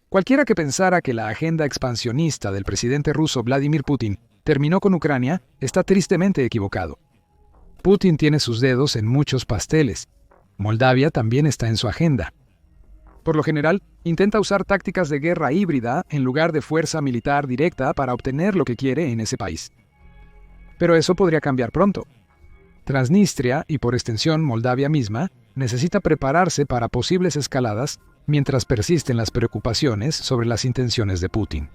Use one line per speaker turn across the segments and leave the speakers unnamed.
Cualquiera que pensara que la agenda expansionista del presidente ruso Vladimir Putin terminó con Ucrania está tristemente equivocado. Putin tiene sus dedos en muchos pasteles. Moldavia también está en su agenda. Por lo general, intenta usar tácticas de guerra híbrida en lugar de fuerza militar directa para obtener lo que quiere en ese país. Pero eso podría cambiar pronto. Transnistria, y por extensión Moldavia misma, necesita prepararse para posibles escaladas mientras persisten las preocupaciones sobre las intenciones de Putin.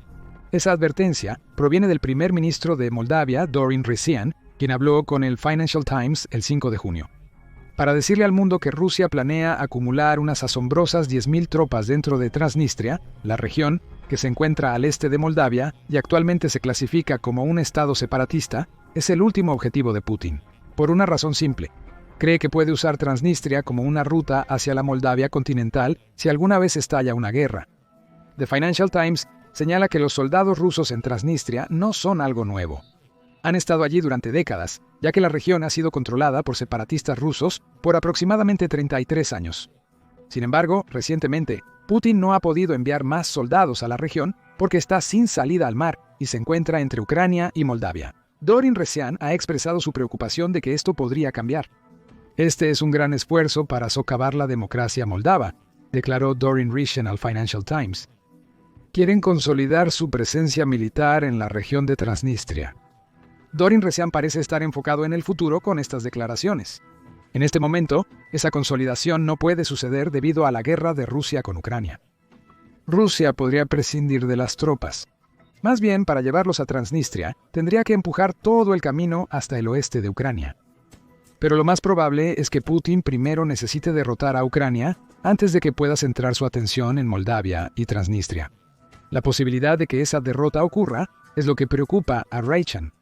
Esa advertencia proviene del primer ministro de Moldavia, Dorin Resian, quien habló con el Financial Times el 5 de junio. Para decirle al mundo que Rusia planea acumular unas asombrosas 10.000 tropas dentro de Transnistria, la región, que se encuentra al este de Moldavia y actualmente se clasifica como un estado separatista, es el último objetivo de Putin. Por una razón simple. Cree que puede usar Transnistria como una ruta hacia la Moldavia continental si alguna vez estalla una guerra. The Financial Times señala que los soldados rusos en Transnistria no son algo nuevo. Han estado allí durante décadas, ya que la región ha sido controlada por separatistas rusos por aproximadamente 33 años. Sin embargo, recientemente, Putin no ha podido enviar más soldados a la región porque está sin salida al mar y se encuentra entre Ucrania y Moldavia. Dorin Resian ha expresado su preocupación de que esto podría cambiar. Este es un gran esfuerzo para socavar la democracia moldava, declaró Dorin Resian al Financial Times. Quieren consolidar su presencia militar en la región de Transnistria. Dorin Resian parece estar enfocado en el futuro con estas declaraciones. En este momento, esa consolidación no puede suceder debido a la guerra de Rusia con Ucrania. Rusia podría prescindir de las tropas. Más bien, para llevarlos a Transnistria, tendría que empujar todo el camino hasta el oeste de Ucrania. Pero lo más probable es que Putin primero necesite derrotar a Ucrania antes de que pueda centrar su atención en Moldavia y Transnistria. La posibilidad de que esa derrota ocurra es lo que preocupa a Resian.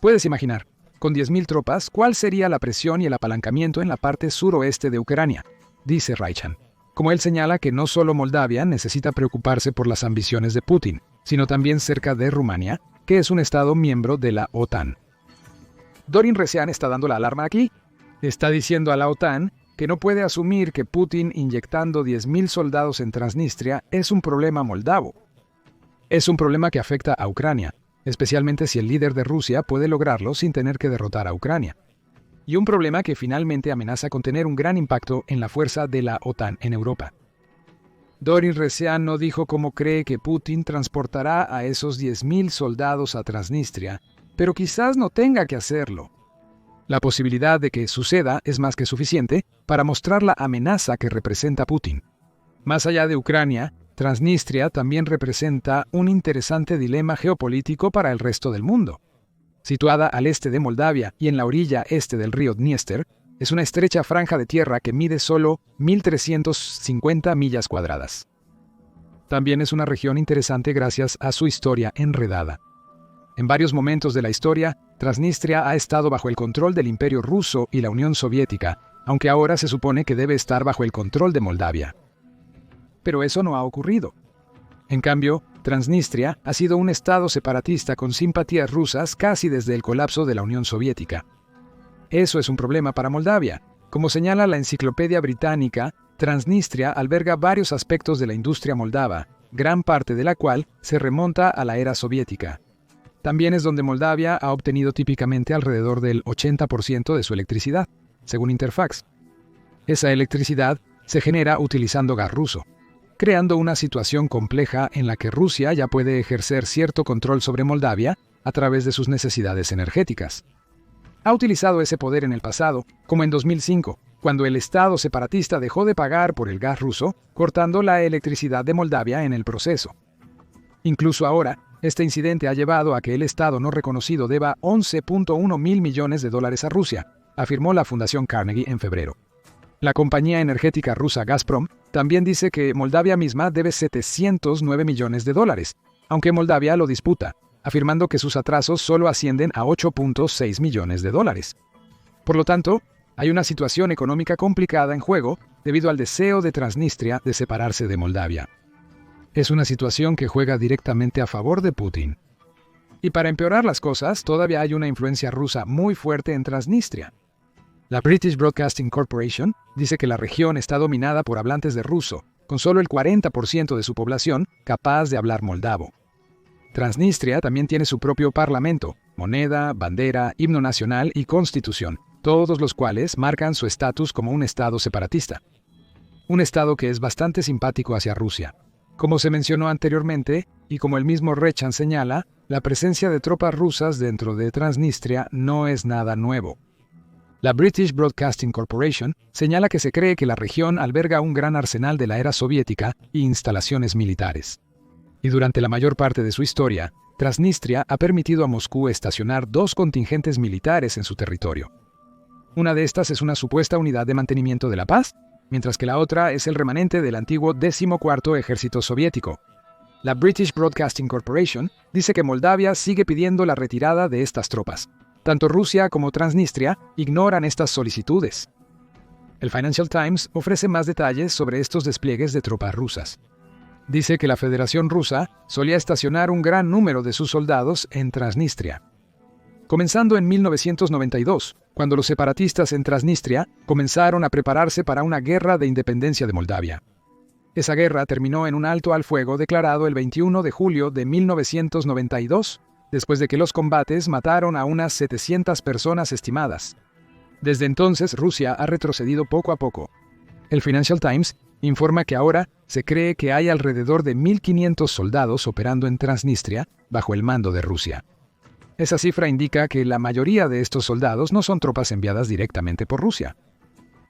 Puedes imaginar, con 10.000 tropas, ¿cuál sería la presión y el apalancamiento en la parte suroeste de Ucrania?, dice Resian. Como él señala que no solo Moldavia necesita preocuparse por las ambiciones de Putin, sino también cerca de Rumania, que es un estado miembro de la OTAN. Dorin Resian está dando la alarma aquí. Está diciendo a la OTAN que no puede asumir que Putin inyectando 10.000 soldados en Transnistria es un problema moldavo. Es un problema que afecta a Ucrania, especialmente si el líder de Rusia puede lograrlo sin tener que derrotar a Ucrania. Y un problema que finalmente amenaza con tener un gran impacto en la fuerza de la OTAN en Europa. Dorin Resian no dijo cómo cree que Putin transportará a esos 10.000 soldados a Transnistria, pero quizás no tenga que hacerlo. La posibilidad de que suceda es más que suficiente para mostrar la amenaza que representa Putin. Más allá de Ucrania, Transnistria también representa un interesante dilema geopolítico para el resto del mundo. Situada al este de Moldavia y en la orilla este del río Dniester, es una estrecha franja de tierra que mide solo 1.350 millas cuadradas. También es una región interesante gracias a su historia enredada. En varios momentos de la historia, Transnistria ha estado bajo el control del Imperio Ruso y la Unión Soviética, aunque ahora se supone que debe estar bajo el control de Moldavia. Pero eso no ha ocurrido. En cambio, Transnistria ha sido un estado separatista con simpatías rusas casi desde el colapso de la Unión Soviética. Eso es un problema para Moldavia. Como señala la Enciclopedia Británica, Transnistria alberga varios aspectos de la industria moldava, gran parte de la cual se remonta a la era soviética. También es donde Moldavia ha obtenido típicamente alrededor del 80% de su electricidad, según Interfax. Esa electricidad se genera utilizando gas ruso, creando una situación compleja en la que Rusia ya puede ejercer cierto control sobre Moldavia a través de sus necesidades energéticas. Ha utilizado ese poder en el pasado, como en 2005, cuando el Estado separatista dejó de pagar por el gas ruso, cortando la electricidad de Moldavia en el proceso. Incluso ahora, este incidente ha llevado a que el Estado no reconocido deba 11.1 mil millones de dólares a Rusia, afirmó la Fundación Carnegie en febrero. La compañía energética rusa Gazprom también dice que Moldavia misma debe 709 millones de dólares, aunque Moldavia lo disputa, afirmando que sus atrasos solo ascienden a 8.6 millones de dólares. Por lo tanto, hay una situación económica complicada en juego debido al deseo de Transnistria de separarse de Moldavia. Es una situación que juega directamente a favor de Putin. Y para empeorar las cosas, todavía hay una influencia rusa muy fuerte en Transnistria. La British Broadcasting Corporation dice que la región está dominada por hablantes de ruso, con solo el 40% de su población capaz de hablar moldavo. Transnistria también tiene su propio parlamento, moneda, bandera, himno nacional y constitución, todos los cuales marcan su estatus como un estado separatista. Un estado que es bastante simpático hacia Rusia. Como se mencionó anteriormente, y como el mismo Rechan señala, la presencia de tropas rusas dentro de Transnistria no es nada nuevo. La British Broadcasting Corporation señala que se cree que la región alberga un gran arsenal de la era soviética e instalaciones militares. Y durante la mayor parte de su historia, Transnistria ha permitido a Moscú estacionar 2 contingentes militares en su territorio. Una de estas es una supuesta unidad de mantenimiento de la paz, mientras que la otra es el remanente del antiguo 14º Ejército Soviético. La British Broadcasting Corporation dice que Moldavia sigue pidiendo la retirada de estas tropas. Tanto Rusia como Transnistria ignoran estas solicitudes. El Financial Times ofrece más detalles sobre estos despliegues de tropas rusas. Dice que la Federación Rusa solía estacionar un gran número de sus soldados en Transnistria. Comenzando en 1992, cuando los separatistas en Transnistria comenzaron a prepararse para una guerra de independencia de Moldavia. Esa guerra terminó en un alto al fuego declarado el 21 de julio de 1992, después de que los combates mataron a unas 700 personas estimadas. Desde entonces, Rusia ha retrocedido poco a poco. El Financial Times informa que ahora se cree que hay alrededor de 1.500 soldados operando en Transnistria bajo el mando de Rusia. Esa cifra indica que la mayoría de estos soldados no son tropas enviadas directamente por Rusia.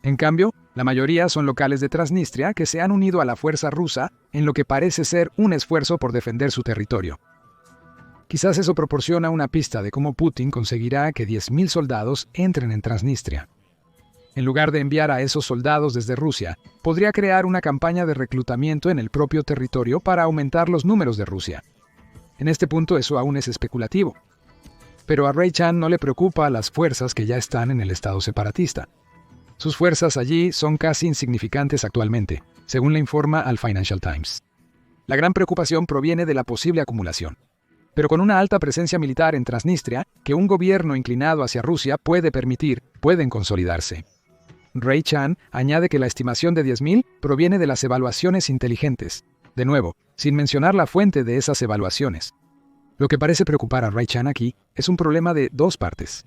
En cambio, la mayoría son locales de Transnistria que se han unido a la fuerza rusa en lo que parece ser un esfuerzo por defender su territorio. Quizás eso proporciona una pista de cómo Putin conseguirá que 10.000 soldados entren en Transnistria. En lugar de enviar a esos soldados desde Rusia, podría crear una campaña de reclutamiento en el propio territorio para aumentar los números de Rusia. En este punto eso aún es especulativo. Pero a Rechan no le preocupa las fuerzas que ya están en el estado separatista. Sus fuerzas allí son casi insignificantes actualmente, según le informa al Financial Times. La gran preocupación proviene de la posible acumulación. Pero con una alta presencia militar en Transnistria, que un gobierno inclinado hacia Rusia puede permitir, pueden consolidarse. Rechan añade que la estimación de 10.000 proviene de las evaluaciones inteligentes, de nuevo, sin mencionar la fuente de esas evaluaciones. Lo que parece preocupar a Rechan aquí es un problema de 2 partes.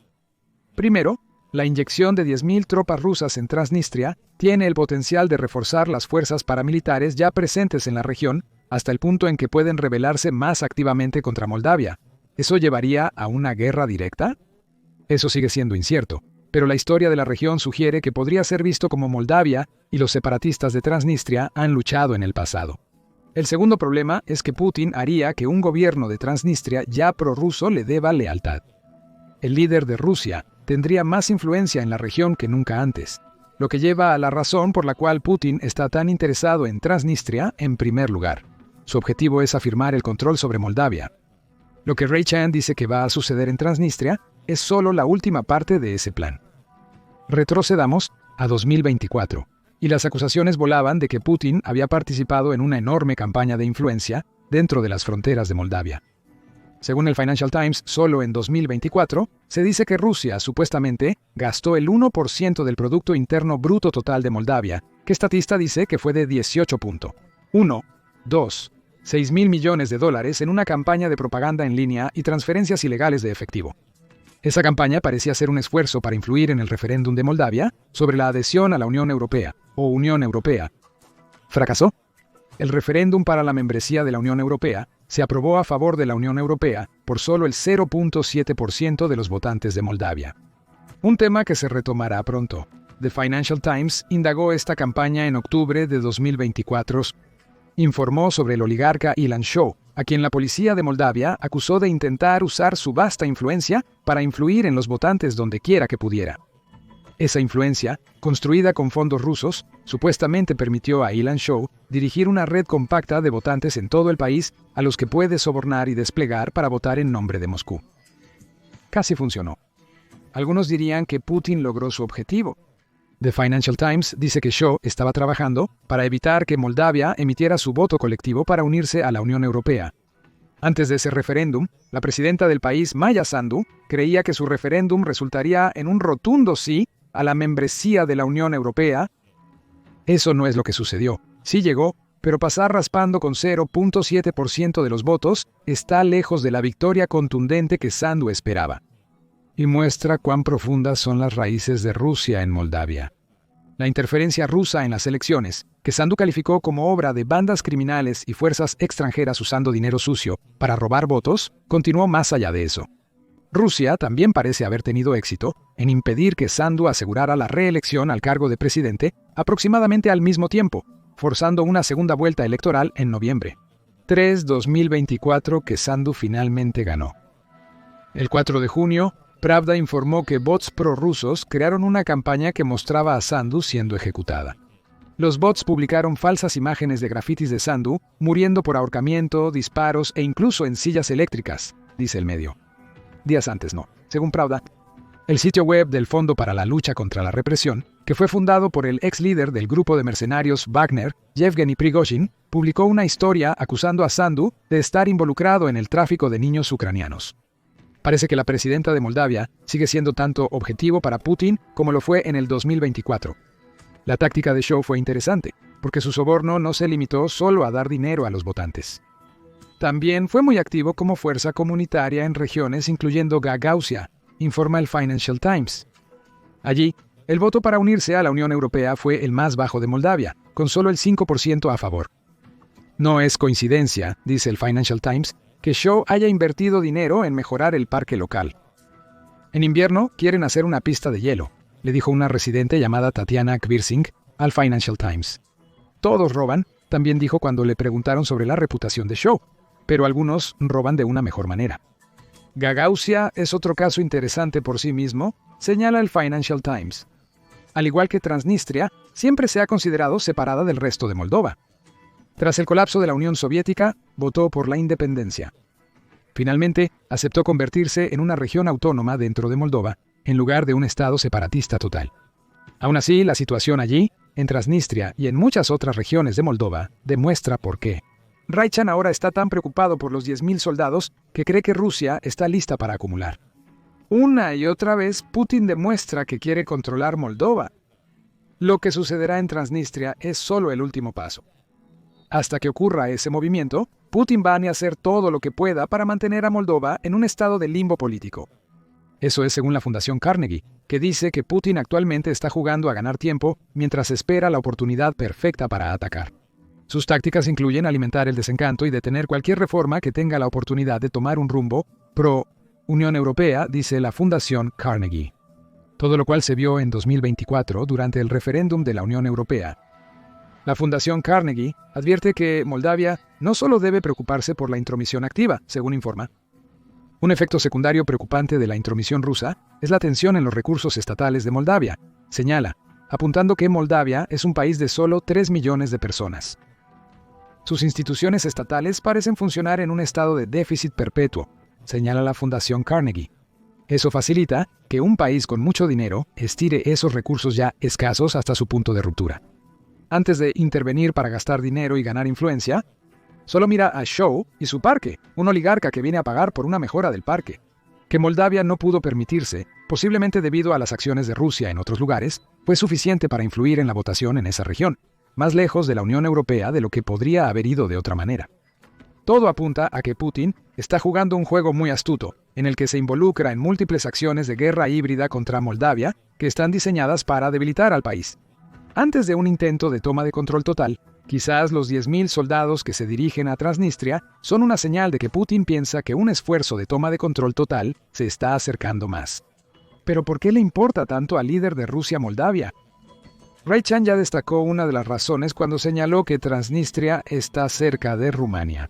Primero, la inyección de 10.000 tropas rusas en Transnistria tiene el potencial de reforzar las fuerzas paramilitares ya presentes en la región hasta el punto en que pueden rebelarse más activamente contra Moldavia. ¿Eso llevaría a una guerra directa? Eso sigue siendo incierto, pero la historia de la región sugiere que podría ser visto como Moldavia y los separatistas de Transnistria han luchado en el pasado. El segundo problema es que Putin haría que un gobierno de Transnistria ya prorruso le deba lealtad. El líder de Rusia tendría más influencia en la región que nunca antes, lo que lleva a la razón por la cual Putin está tan interesado en Transnistria en primer lugar. Su objetivo es afirmar el control sobre Moldavia. Lo que Rechan dice que va a suceder en Transnistria es solo la última parte de ese plan. Retrocedamos a 2024. Y las acusaciones volaban de que Putin había participado en una enorme campaña de influencia dentro de las fronteras de Moldavia. Según el Financial Times, solo en 2024 se dice que Rusia supuestamente gastó el 1% del Producto Interno Bruto total de Moldavia, que estatista dice que fue de 18.6 mil millones de dólares en una campaña de propaganda en línea y transferencias ilegales de efectivo. Esa campaña parecía ser un esfuerzo para influir en el referéndum de Moldavia sobre la adhesión a la Unión Europea, o Unión Europea. ¿Fracasó? El referéndum para la membresía de la Unión Europea se aprobó a favor de la Unión Europea por solo el 0.7% de los votantes de Moldavia. Un tema que se retomará pronto. The Financial Times indagó esta campaña en octubre de 2024. Informó sobre el oligarca Ilan Shaw, a quien la policía de Moldavia acusó de intentar usar su vasta influencia para influir en los votantes donde quiera que pudiera. Esa influencia, construida con fondos rusos, supuestamente permitió a Ilan Shaw dirigir una red compacta de votantes en todo el país a los que puede sobornar y desplegar para votar en nombre de Moscú. Casi funcionó. Algunos dirían que Putin logró su objetivo. The Financial Times dice que Shaw estaba trabajando para evitar que Moldavia emitiera su voto colectivo para unirse a la Unión Europea. Antes de ese referéndum, la presidenta del país, Maya Sandu, creía que su referéndum resultaría en un rotundo sí a la membresía de la Unión Europea. Eso no es lo que sucedió. Sí llegó, pero pasar raspando con 0.7% de los votos está lejos de la victoria contundente que Sandu esperaba. Y muestra cuán profundas son las raíces de Rusia en Moldavia. La interferencia rusa en las elecciones, que Sandu calificó como obra de bandas criminales y fuerzas extranjeras usando dinero sucio para robar votos, continuó más allá de eso. Rusia también parece haber tenido éxito en impedir que Sandu asegurara la reelección al cargo de presidente aproximadamente al mismo tiempo, forzando una segunda vuelta electoral en noviembre. 2024 que Sandu finalmente ganó. El 4 de junio, Pravda informó que bots prorrusos crearon una campaña que mostraba a Sandu siendo ejecutada. Los bots publicaron falsas imágenes de grafitis de Sandu, muriendo por ahorcamiento, disparos e incluso en sillas eléctricas, dice el medio. Días antes no, según Pravda. El sitio web del Fondo para la Lucha contra la Represión, que fue fundado por el ex líder del grupo de mercenarios Wagner, Yevgeny Prigozhin, publicó una historia acusando a Sandu de estar involucrado en el tráfico de niños ucranianos. Parece que la presidenta de Moldavia sigue siendo tanto objetivo para Putin como lo fue en el 2024. La táctica de show fue interesante, porque su soborno no se limitó solo a dar dinero a los votantes. También fue muy activo como fuerza comunitaria en regiones incluyendo Gagauzia, informa el Financial Times. Allí, el voto para unirse a la Unión Europea fue el más bajo de Moldavia, con solo el 5% a favor. No es coincidencia, dice el Financial Times, que Shaw haya invertido dinero en mejorar el parque local. En invierno quieren hacer una pista de hielo, le dijo una residente llamada Tatiana Kvirsing al Financial Times. Todos roban, también dijo cuando le preguntaron sobre la reputación de Shaw, pero algunos roban de una mejor manera. Gagauzia es otro caso interesante por sí mismo, señala el Financial Times. Al igual que Transnistria, siempre se ha considerado separada del resto de Moldova. Tras el colapso de la Unión Soviética, votó por la independencia. Finalmente, aceptó convertirse en una región autónoma dentro de Moldova, en lugar de un estado separatista total. Aún así, la situación allí, en Transnistria y en muchas otras regiones de Moldova, demuestra por qué. Raichan ahora está tan preocupado por los 10.000 soldados que cree que Rusia está lista para acumular. Una y otra vez, Putin demuestra que quiere controlar Moldova. Lo que sucederá en Transnistria es solo el último paso. Hasta que ocurra ese movimiento, Putin va a hacer todo lo que pueda para mantener a Moldova en un estado de limbo político. Eso es según la Fundación Carnegie, que dice que Putin actualmente está jugando a ganar tiempo mientras espera la oportunidad perfecta para atacar. Sus tácticas incluyen alimentar el desencanto y detener cualquier reforma que tenga la oportunidad de tomar un rumbo pro-Unión Europea, dice la Fundación Carnegie. Todo lo cual se vio en 2024 durante el referéndum de la Unión Europea. La Fundación Carnegie advierte que Moldavia no solo debe preocuparse por la intromisión activa, según informa. Un efecto secundario preocupante de la intromisión rusa es la tensión en los recursos estatales de Moldavia, señala, apuntando que Moldavia es un país de solo 3 millones de personas. Sus instituciones estatales parecen funcionar en un estado de déficit perpetuo, señala la Fundación Carnegie. Eso facilita que un país con mucho dinero estire esos recursos ya escasos hasta su punto de ruptura. Antes de intervenir para gastar dinero y ganar influencia, solo mira a Shaw y su parque, un oligarca que viene a pagar por una mejora del parque, que Moldavia no pudo permitirse, posiblemente debido a las acciones de Rusia en otros lugares, fue suficiente para influir en la votación en esa región, más lejos de la Unión Europea de lo que podría haber ido de otra manera. Todo apunta a que Putin está jugando un juego muy astuto, en el que se involucra en múltiples acciones de guerra híbrida contra Moldavia que están diseñadas para debilitar al país. Antes de un intento de toma de control total, quizás los 10.000 soldados que se dirigen a Transnistria son una señal de que Putin piensa que un esfuerzo de toma de control total se está acercando más. ¿Pero por qué le importa tanto al líder de Rusia Moldavia? Raichan ya destacó una de las razones cuando señaló que Transnistria está cerca de Rumania.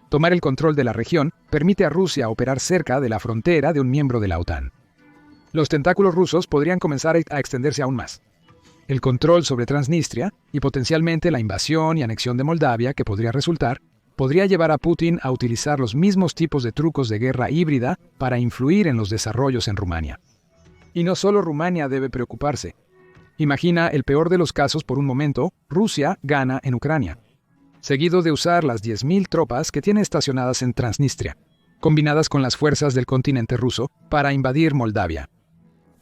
Tomar el control de la región permite a Rusia operar cerca de la frontera de un miembro de la OTAN. Los tentáculos rusos podrían comenzar a extenderse aún más. El control sobre Transnistria y potencialmente la invasión y anexión de Moldavia que podría resultar, podría llevar a Putin a utilizar los mismos tipos de trucos de guerra híbrida para influir en los desarrollos en Rumania. Y no solo Rumania debe preocuparse. Imagina el peor de los casos por un momento, Rusia gana en Ucrania, seguido de usar las 10.000 tropas que tiene estacionadas en Transnistria, combinadas con las fuerzas del continente ruso, para invadir Moldavia.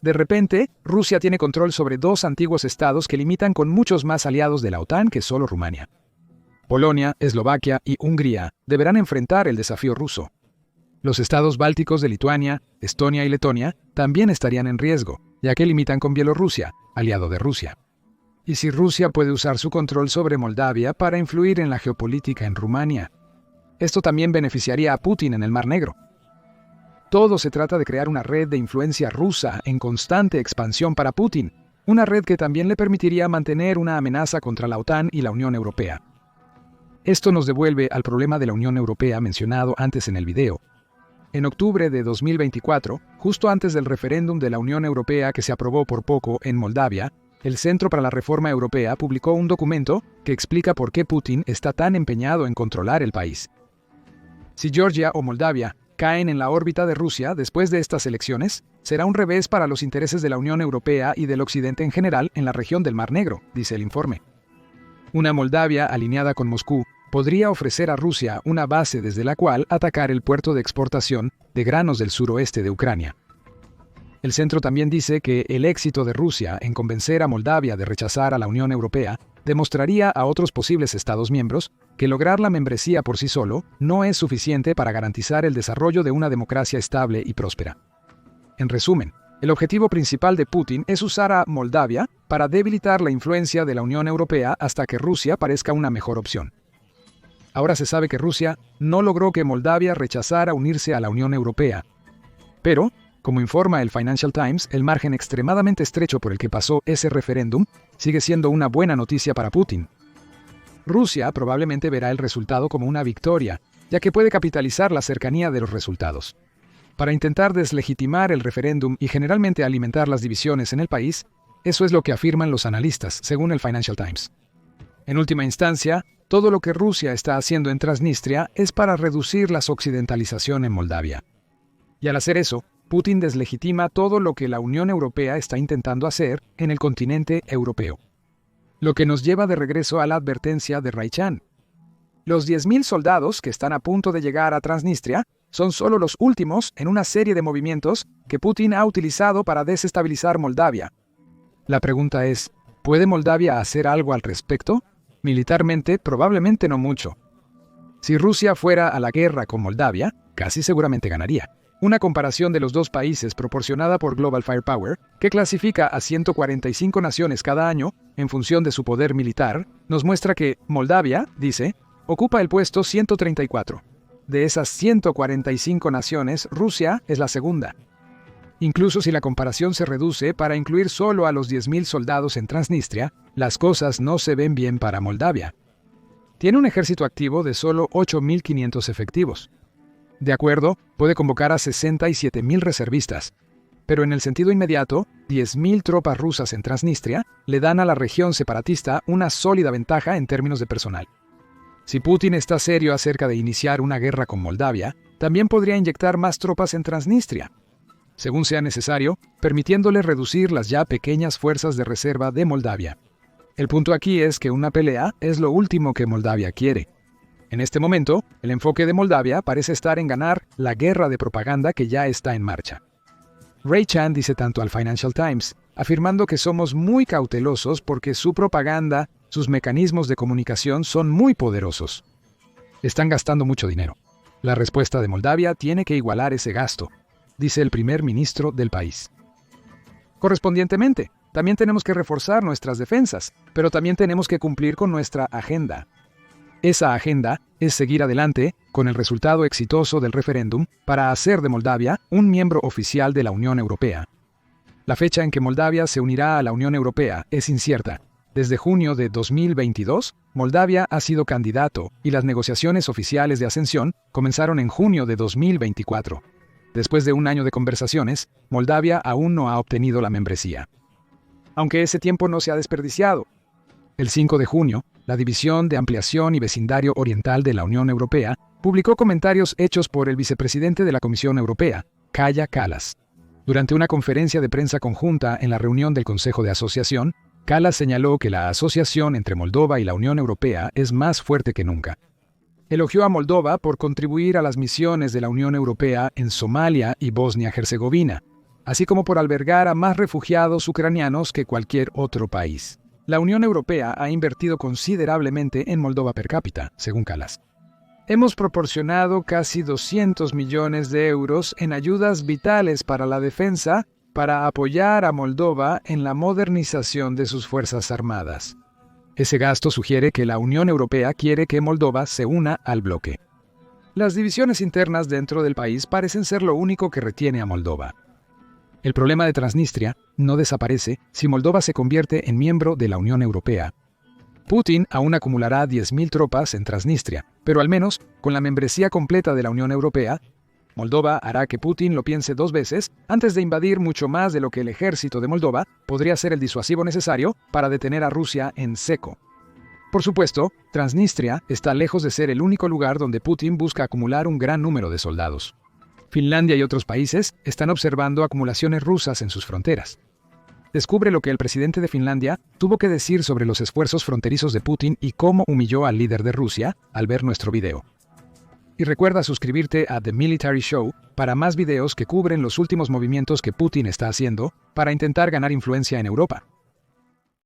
De repente, Rusia tiene control sobre 2 antiguos estados que limitan con muchos más aliados de la OTAN que solo Rumania. Polonia, Eslovaquia y Hungría deberán enfrentar el desafío ruso. Los estados bálticos de Lituania, Estonia y Letonia también estarían en riesgo, ya que limitan con Bielorrusia, aliado de Rusia. ¿Y si Rusia puede usar su control sobre Moldavia para influir en la geopolítica en Rumania? Esto también beneficiaría a Putin en el Mar Negro. Todo se trata de crear una red de influencia rusa en constante expansión para Putin, una red que también le permitiría mantener una amenaza contra la OTAN y la Unión Europea. Esto nos devuelve al problema de la Unión Europea mencionado antes en el video. En octubre de 2024, justo antes del referéndum de la Unión Europea que se aprobó por poco en Moldavia, el Centro para la Reforma Europea publicó un documento que explica por qué Putin está tan empeñado en controlar el país. Si Georgia o Moldavia caen en la órbita de Rusia después de estas elecciones, será un revés para los intereses de la Unión Europea y del Occidente en general en la región del Mar Negro, dice el informe. Una Moldavia alineada con Moscú podría ofrecer a Rusia una base desde la cual atacar el puerto de exportación de granos del suroeste de Ucrania. El centro también dice que el éxito de Rusia en convencer a Moldavia de rechazar a la Unión Europea demostraría a otros posibles Estados miembros que lograr la membresía por sí solo no es suficiente para garantizar el desarrollo de una democracia estable y próspera. En resumen, el objetivo principal de Putin es usar a Moldavia para debilitar la influencia de la Unión Europea hasta que Rusia parezca una mejor opción. Ahora se sabe que Rusia no logró que Moldavia rechazara unirse a la Unión Europea. Pero, como informa el Financial Times, el margen extremadamente estrecho por el que pasó ese referéndum sigue siendo una buena noticia para Putin. Rusia probablemente verá el resultado como una victoria, ya que puede capitalizar la cercanía de los resultados. Para intentar deslegitimar el referéndum y generalmente alimentar las divisiones en el país, eso es lo que afirman los analistas, según el Financial Times. En última instancia, todo lo que Rusia está haciendo en Transnistria es para reducir la occidentalización en Moldavia. Y al hacer eso, Putin deslegitima todo lo que la Unión Europea está intentando hacer en el continente europeo. Lo que nos lleva de regreso a la advertencia de Raichan. Los 10.000 soldados que están a punto de llegar a Transnistria son solo los últimos en una serie de movimientos que Putin ha utilizado para desestabilizar Moldavia. La pregunta es, ¿puede Moldavia hacer algo al respecto? Militarmente, probablemente no mucho. Si Rusia fuera a la guerra con Moldavia, casi seguramente ganaría. Una comparación de los dos países proporcionada por Global Firepower, que clasifica a 145 naciones cada año en función de su poder militar, nos muestra que Moldavia, dice, ocupa el puesto 134. De esas 145 naciones, Rusia es la segunda. Incluso si la comparación se reduce para incluir solo a los 10.000 soldados en Transnistria, las cosas no se ven bien para Moldavia. Tiene un ejército activo de solo 8.500 efectivos. De acuerdo, puede convocar a 67.000 reservistas. Pero en el sentido inmediato, 10.000 tropas rusas en Transnistria le dan a la región separatista una sólida ventaja en términos de personal. Si Putin está serio acerca de iniciar una guerra con Moldavia, también podría inyectar más tropas en Transnistria, según sea necesario, permitiéndole reducir las ya pequeñas fuerzas de reserva de Moldavia. El punto aquí es que una pelea es lo último que Moldavia quiere. En este momento, el enfoque de Moldavia parece estar en ganar la guerra de propaganda que ya está en marcha. Raichan dice tanto al Financial Times, afirmando que somos muy cautelosos porque su propaganda, sus mecanismos de comunicación son muy poderosos. Están gastando mucho dinero. La respuesta de Moldavia tiene que igualar ese gasto, dice el primer ministro del país. Correspondientemente, también tenemos que reforzar nuestras defensas, pero también tenemos que cumplir con nuestra agenda. Esa agenda es seguir adelante con el resultado exitoso del referéndum para hacer de Moldavia un miembro oficial de la Unión Europea. La fecha en que Moldavia se unirá a la Unión Europea es incierta. Desde junio de 2022, Moldavia ha sido candidato y las negociaciones oficiales de ascensión comenzaron en junio de 2024. Después de un año de conversaciones, Moldavia aún no ha obtenido la membresía. Aunque ese tiempo no se ha desperdiciado. El 5 de junio, la División de Ampliación y Vecindario Oriental de la Unión Europea publicó comentarios hechos por el vicepresidente de la Comisión Europea, Kaja Kallas. Durante una conferencia de prensa conjunta en la reunión del Consejo de Asociación, Kallas señaló que la asociación entre Moldova y la Unión Europea es más fuerte que nunca. Elogió a Moldova por contribuir a las misiones de la Unión Europea en Somalia y Bosnia-Herzegovina, así como por albergar a más refugiados ucranianos que cualquier otro país. La Unión Europea ha invertido considerablemente en Moldova per cápita, según Kallas. Hemos proporcionado casi 200 millones de euros en ayudas vitales para la defensa para apoyar a Moldova en la modernización de sus fuerzas armadas. Ese gasto sugiere que la Unión Europea quiere que Moldova se una al bloque. Las divisiones internas dentro del país parecen ser lo único que retiene a Moldova. El problema de Transnistria no desaparece si Moldova se convierte en miembro de la Unión Europea. Putin aún acumulará 10.000 tropas en Transnistria, pero al menos, con la membresía completa de la Unión Europea, Moldova hará que Putin lo piense 2 veces antes de invadir mucho más de lo que el ejército de Moldova podría ser el disuasivo necesario para detener a Rusia en seco. Por supuesto, Transnistria está lejos de ser el único lugar donde Putin busca acumular un gran número de soldados. Finlandia y otros países están observando acumulaciones rusas en sus fronteras. Descubre lo que el presidente de Finlandia tuvo que decir sobre los esfuerzos fronterizos de Putin y cómo humilló al líder de Rusia al ver nuestro video. Y recuerda suscribirte a The Military Show para más videos que cubren los últimos movimientos que Putin está haciendo para intentar ganar influencia en Europa.